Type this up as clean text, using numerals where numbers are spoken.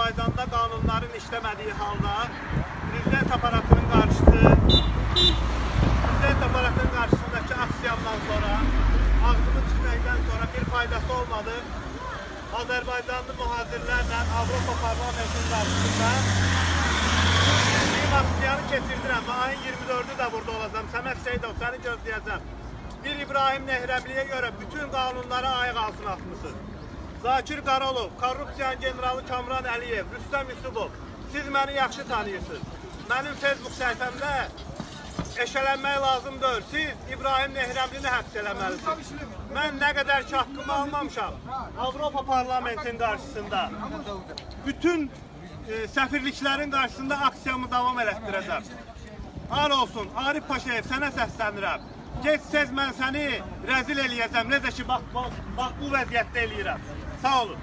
Azərbaycanda qanunların işləmədiyi halda Prezident aparatının qarşısındakı aksiyondan sonra, ağzımın çıxməkdən sonra bir faydası olmadı. Azərbaycanlı mühacirlərlə Avropa Parlamentinin qarşısında bir aksiyonu keçirdirəm və ayın 24'ü də burada olacağım. Səməd Seydov, səni gözləyəcəm. Bir İbrahim Nehrəbliyə görə bütün qanunlara ayıq altına atmışsınız. Zakir Qaralov, korrupsiyanın generalı Kamran Əliyev, Rüstəm Yusubov, siz məni yaxşı tanıyırsınız. Mənim Facebook səhifəmdə eşələnmək lazımdır. Siz İbrahim Nehrəblini həbs eləməlisiniz. Mən nə qədər ki haqqımı almamışam, Avropa Parlamentinin qarşısında, bütün səfirliklərin qarşısında aksiyamı davam elətdirəcəm. Al olsun, Arif Paşayev, sənə səslənirəm. Gec-tez mən səni rəzil eləyəcəm. Necə ki, bax bu vəziyyətdə eləyirəm. Sağ olun.